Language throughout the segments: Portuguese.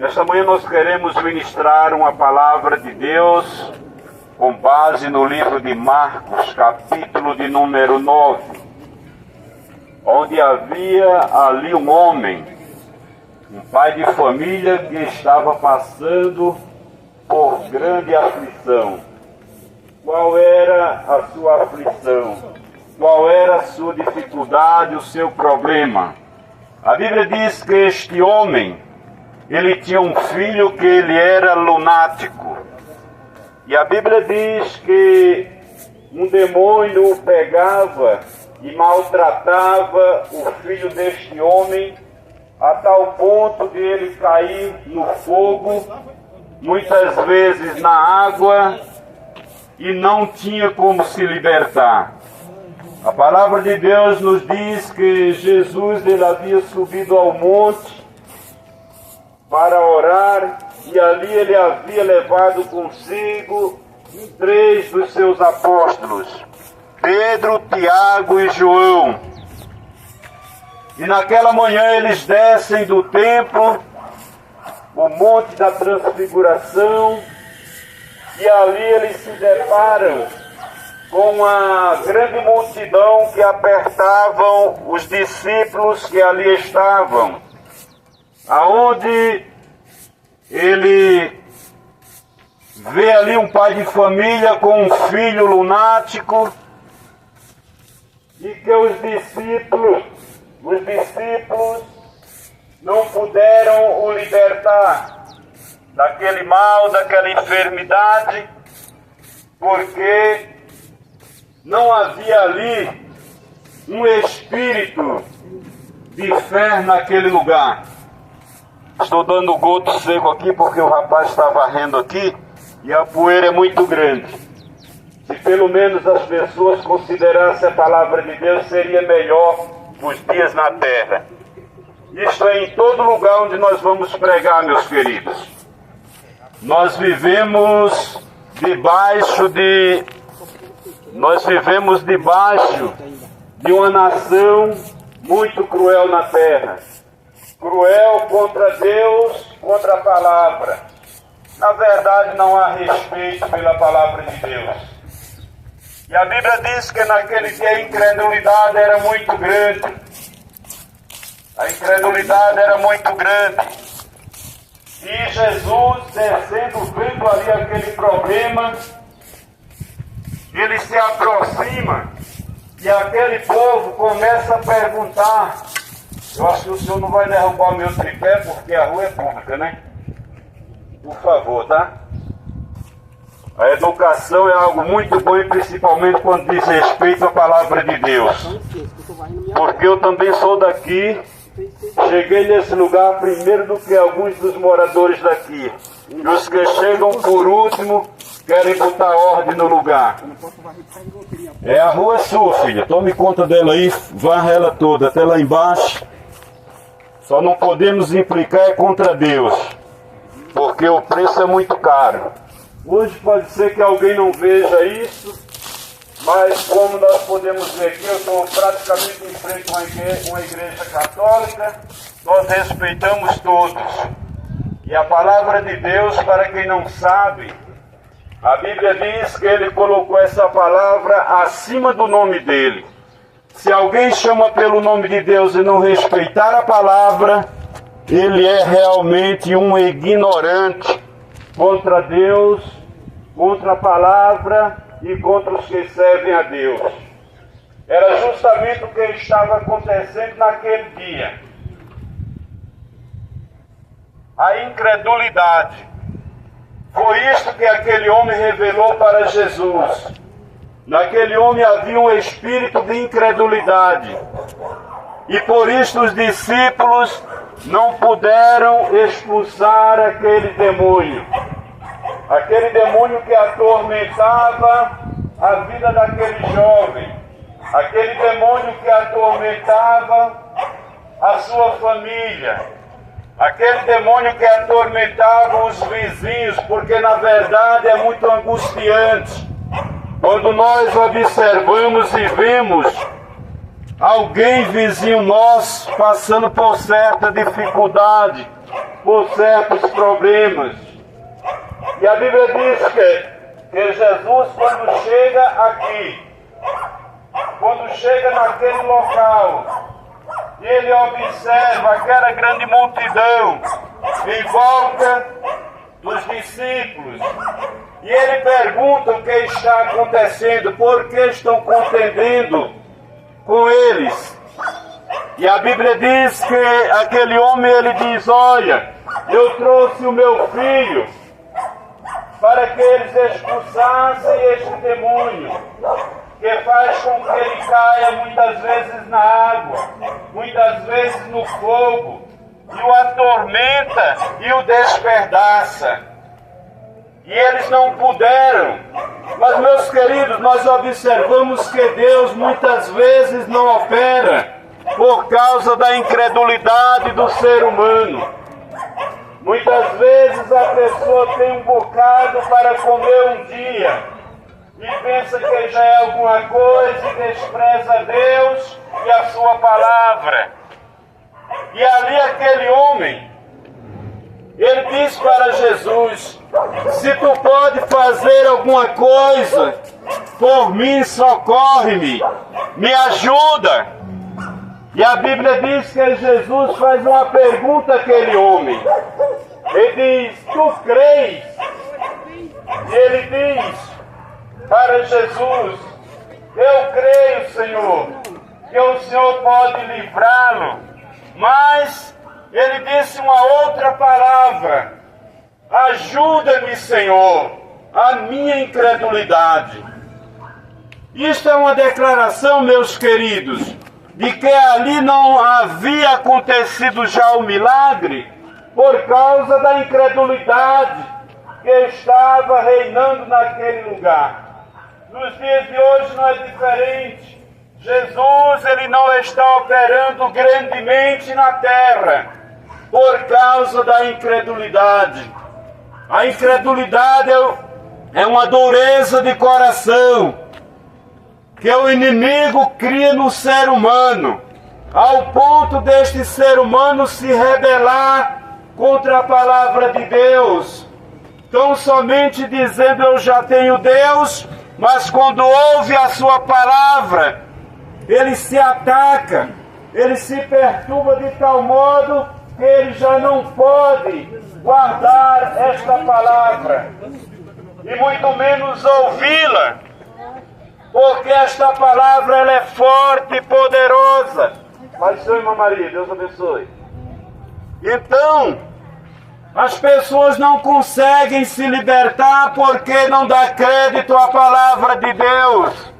Nesta manhã nós queremos ministrar uma palavra de Deus com base no livro de Marcos, capítulo de número 9, onde havia ali um homem, um pai de família que estava passando por grande aflição. Qual era a sua aflição? Qual era a sua dificuldade, o seu problema? A Bíblia diz que este homem, ele tinha um filho que ele era lunático. E a Bíblia diz que um demônio o pegava e maltratava o filho deste homem a tal ponto de ele cair no fogo, muitas vezes na água, e não tinha como se libertar. A palavra de Deus nos diz que Jesus ele havia subido ao monte para orar, e ali ele havia levado consigo 3 dos seus apóstolos, Pedro, Tiago e João. E naquela manhã eles descem do templo, o Monte da Transfiguração, e ali eles se deparam com uma grande multidão que apertavam os discípulos que ali estavam, aonde ele vê ali um pai de família com um filho lunático, e que os discípulos não puderam o libertar daquele mal, daquela enfermidade, porque não havia ali um espírito de fé naquele lugar. Estou dando goto seco aqui porque o rapaz está varrendo aqui e a poeira é muito grande. Se pelo menos as pessoas considerassem a palavra de Deus, seria melhor os dias na terra. Isso é em todo lugar onde nós vamos pregar, meus queridos. Nós vivemos debaixo de uma nação muito cruel na terra. Cruel contra Deus, contra a palavra. Na verdade, não há respeito pela palavra de Deus. E a Bíblia diz que naquele dia a incredulidade era muito grande. A incredulidade era muito grande. E Jesus, descendo, vendo ali aquele problema, ele se aproxima e aquele povo começa a perguntar. Eu acho que o senhor não vai derrubar o meu tripé porque a rua é pública, né? Por favor, tá? A educação é algo muito bom, e principalmente quando diz respeito à palavra de Deus. Porque eu também sou daqui. Cheguei nesse lugar primeiro do que alguns dos moradores daqui. E os que chegam por último querem botar ordem no lugar. É a rua sua, filha. Tome conta dela aí, varra ela toda, até lá embaixo. Só não podemos implicar contra Deus, porque o preço é muito caro. Hoje pode ser que alguém não veja isso, mas como nós podemos ver aqui, eu estou praticamente em frente a uma igreja católica, nós respeitamos todos. E a palavra de Deus, para quem não sabe, a Bíblia diz que ele colocou essa palavra acima do nome dele. Se alguém chama pelo nome de Deus e não respeitar a palavra, ele é realmente um ignorante contra Deus, contra a palavra e contra os que servem a Deus. Era justamente o que estava acontecendo naquele dia. A incredulidade. Foi isso que aquele homem revelou para Jesus. Naquele homem havia um espírito de incredulidade. E por isso os discípulos não puderam expulsar aquele demônio. Aquele demônio que atormentava a vida daquele jovem. Aquele demônio que atormentava a sua família. Aquele demônio que atormentava os vizinhos, porque na verdade é muito angustiante quando nós observamos e vemos alguém vizinho nosso passando por certa dificuldade, por certos problemas. E a Bíblia diz que Jesus, quando chega aqui, quando chega naquele local, ele observa aquela grande multidão em volta dos discípulos. E ele pergunta o que está acontecendo, por que estão contendendo com eles. E a Bíblia diz que aquele homem, ele diz: olha, eu trouxe o meu filho para que eles expulsassem este demônio, que faz com que ele caia muitas vezes na água, muitas vezes no fogo, e o atormenta e o despedaça. E eles não puderam. Mas, meus queridos, nós observamos que Deus muitas vezes não opera por causa da incredulidade do ser humano. Muitas vezes a pessoa tem um bocado para comer um dia e pensa que já é alguma coisa e despreza Deus e a sua palavra. E ali aquele homem, ele diz para Jesus: se tu pode fazer alguma coisa por mim, socorre-me, me ajuda. E a Bíblia diz que Jesus faz uma pergunta àquele homem. Ele diz: tu crês? E ele diz para Jesus: eu creio, Senhor, que o Senhor pode livrá-lo. Mas ele disse uma outra palavra: ajuda-me, Senhor, a minha incredulidade. Isto é uma declaração, meus queridos, de que ali não havia acontecido já o milagre por causa da incredulidade que estava reinando naquele lugar. Nos dias de hoje não é diferente. Jesus, ele não está operando grandemente na terra por causa da incredulidade. A incredulidade é uma dureza de coração que o inimigo cria no ser humano, ao ponto deste ser humano se rebelar contra a palavra de Deus. Tão somente dizendo: eu já tenho Deus, mas quando ouve a sua palavra, ele se ataca, ele se perturba de tal modo que ele já não pode guardar esta palavra, e muito menos ouvi-la, porque esta palavra ela é forte e poderosa. Pai, Senhor, irmã Maria, Deus abençoe. Então, as pessoas não conseguem se libertar porque não dá crédito à palavra de Deus.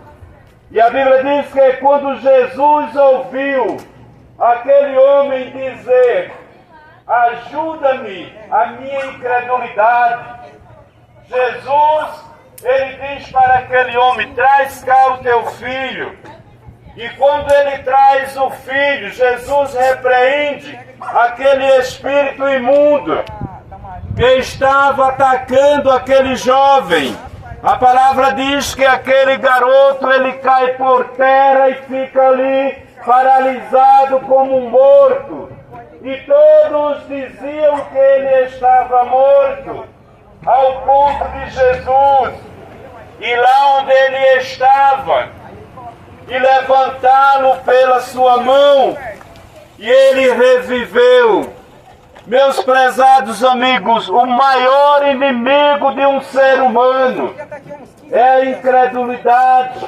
E a Bíblia diz que quando Jesus ouviu aquele homem dizer: ajuda-me a minha incredulidade, Jesus, ele diz para aquele homem: traz cá o teu filho. E quando ele traz o filho, Jesus repreende aquele espírito imundo que estava atacando aquele jovem. A palavra diz que aquele garoto, ele cai por terra e fica ali paralisado como um morto. E todos diziam que ele estava morto, ao ponto de Jesus ir lá onde ele estava e levantá-lo pela sua mão, e ele reviveu. Meus prezados amigos, o maior inimigo de um ser humano é a incredulidade.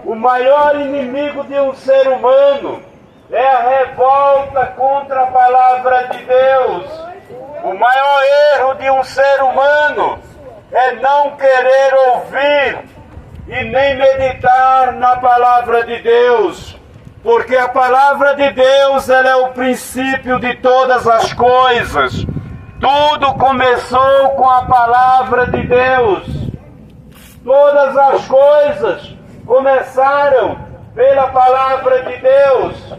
O maior inimigo de um ser humano é a revolta contra a palavra de Deus. O maior erro de um ser humano é não querer ouvir e nem meditar na palavra de Deus. Porque a palavra de Deus, ela é o princípio de todas as coisas. Tudo começou com a palavra de Deus. Todas as coisas começaram pela palavra de Deus.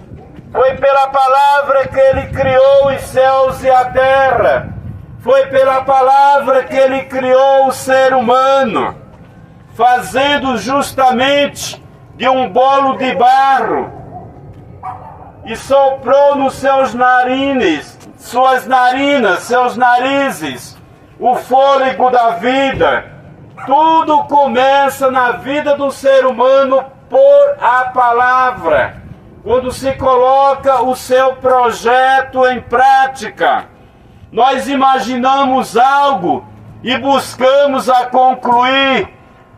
Foi pela palavra que ele criou os céus e a terra. Foi pela palavra que ele criou o ser humano, fazendo justamente de um bolo de barro, e soprou nos seus narinas suas narinas, seus narizes, o fôlego da vida. Tudo começa na vida do ser humano por a palavra. Quando se coloca o seu projeto em prática, nós imaginamos algo e buscamos a concluir.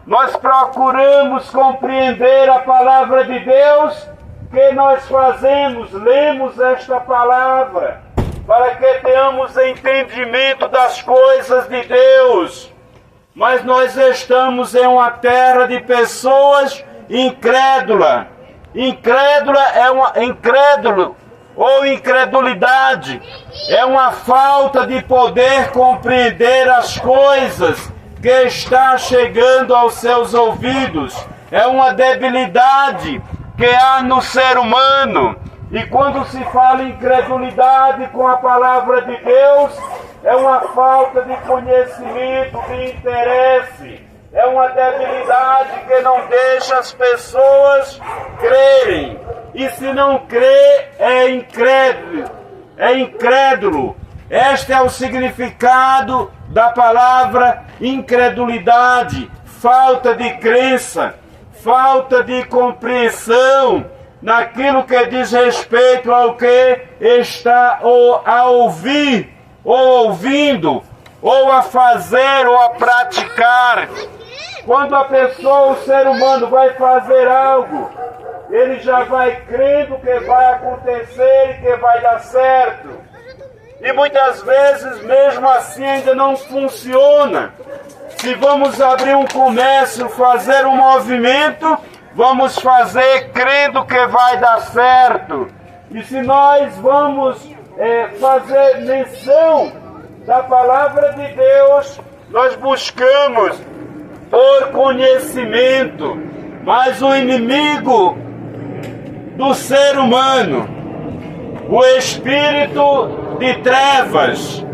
Nós procuramos compreender a palavra de Deus. Que nós fazemos? Lemos esta palavra para que tenhamos entendimento das coisas de Deus. Mas nós estamos em uma terra de pessoas incrédulas. Incrédulo ou incredulidade é uma falta de poder compreender as coisas que está chegando aos seus ouvidos. É uma debilidade que há no ser humano. E quando se fala em incredulidade com a palavra de Deus, é uma falta de conhecimento, de interesse. É uma debilidade que não deixa as pessoas crerem. E se não crê, é incrédulo. É incrédulo. Este é o significado da palavra incredulidade. Falta de crença, falta de compreensão naquilo que diz respeito ao que está a ouvir, ou ouvindo, ou a fazer, ou a praticar. Quando a pessoa, o ser humano, vai fazer algo, ele já vai crendo que vai acontecer e que vai dar certo. E muitas vezes, mesmo assim, ainda não funciona. Se vamos abrir um comércio, fazer um movimento, vamos fazer crendo que vai dar certo. E se nós vamos fazer menção da palavra de Deus, nós buscamos por conhecimento. Mas o inimigo do ser humano, o espírito de trevas,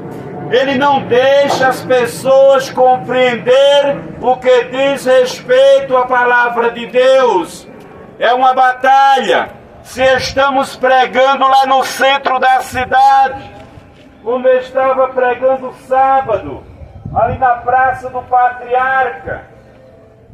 ele não deixa as pessoas compreender o que diz respeito à palavra de Deus. É uma batalha. Se estamos pregando lá no centro da cidade, como eu estava pregando sábado, ali na Praça do Patriarca,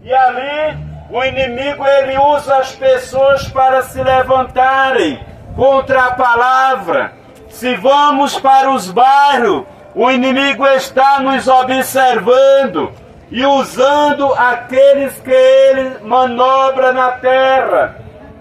e ali o inimigo ele usa as pessoas para se levantarem contra a palavra. Se vamos para os bairros, o inimigo está nos observando e usando aqueles que ele manobra na terra,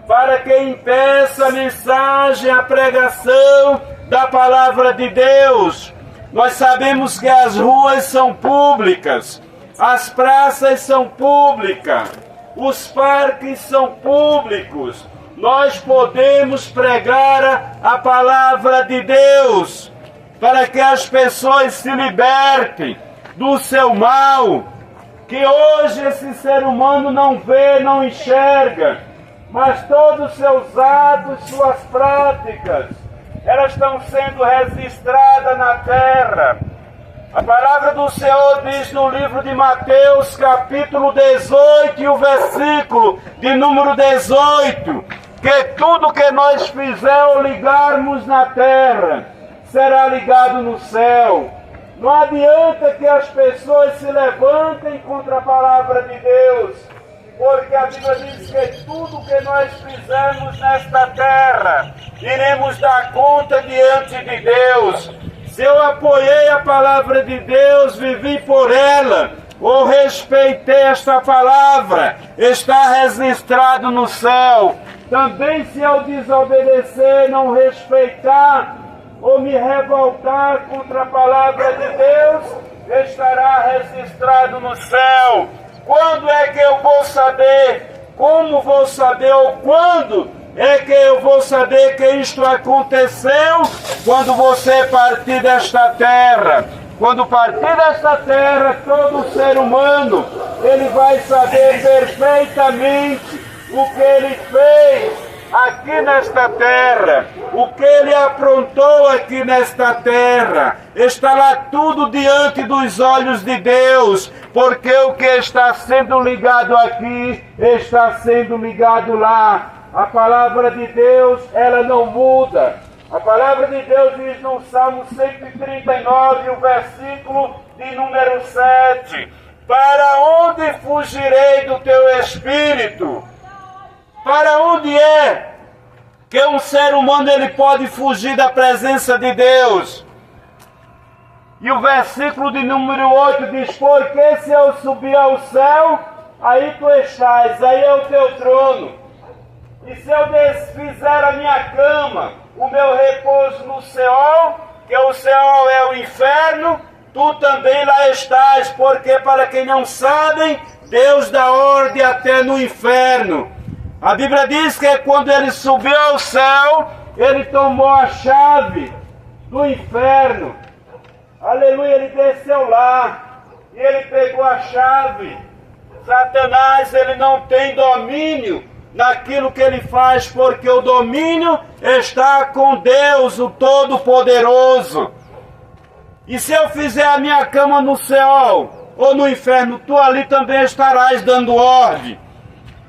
para que impeça a mensagem, a pregação da palavra de Deus. Nós sabemos que as ruas são públicas, as praças são públicas, os parques são públicos. Nós podemos pregar a palavra de Deus para que as pessoas se libertem do seu mal, que hoje esse ser humano não vê, não enxerga, mas todos os seus atos, suas práticas, elas estão sendo registradas na terra. A palavra do Senhor diz no livro de Mateus, capítulo 18, e o versículo de número 18, que tudo que nós fizermos ligarmos na terra, será ligado no céu. Não adianta que as pessoas se levantem contra a palavra de Deus, porque a Bíblia diz que tudo que nós fizermos nesta terra, iremos dar conta diante de Deus. Se eu apoiei a palavra de Deus, vivi por ela, ou respeitei esta palavra, está registrado no céu. Também se eu desobedecer, não respeitar, ou me revoltar contra a palavra de Deus, estará registrado no céu. Quando é que eu vou saber? Como vou saber? Ou quando é que eu vou saber que isto aconteceu? Quando você partir desta terra. Quando partir desta terra, todo ser humano, ele vai saber perfeitamente o que ele fez aqui nesta terra, o que ele aprontou aqui nesta terra. Está lá tudo diante dos olhos de Deus, porque o que está sendo ligado aqui, está sendo ligado lá. A palavra de Deus, ela não muda. A palavra de Deus diz no Salmo 139, o versículo de número 7. Para onde fugirei do teu espírito? Para onde é que um ser humano ele pode fugir da presença de Deus? E o versículo de número 8 diz: porque se eu subir ao céu, aí tu estás, aí é o teu trono. E se eu desfizer a minha cama, o meu repouso no Seol, que o Seol é o inferno, tu também lá estás, porque para quem não sabem, Deus dá ordem até no inferno. A Bíblia diz que quando ele subiu ao céu, ele tomou a chave do inferno. Aleluia, ele desceu lá e ele pegou a chave. Satanás, ele não tem domínio naquilo que ele faz, porque o domínio está com Deus, o Todo-Poderoso. E se eu fizer a minha cama no céu ou no inferno, tu ali também estarás dando ordem.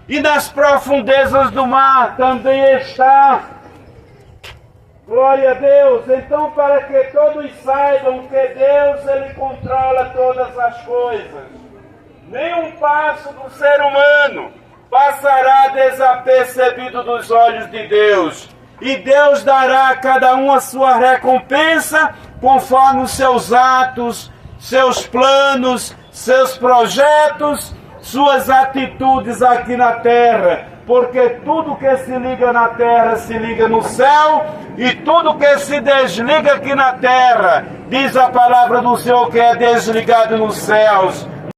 E nas profundezas do mar também está. Glória a Deus. Então, para que todos saibam que Deus, ele controla todas as coisas. Nenhum passo do ser humano passará desapercebido dos olhos de Deus. E Deus dará a cada um a sua recompensa conforme os seus atos, seus planos, seus projetos, suas atitudes aqui na terra. Porque tudo que se liga na terra se liga no céu, e tudo que se desliga aqui na terra, diz a palavra do Senhor, que é desligado nos céus.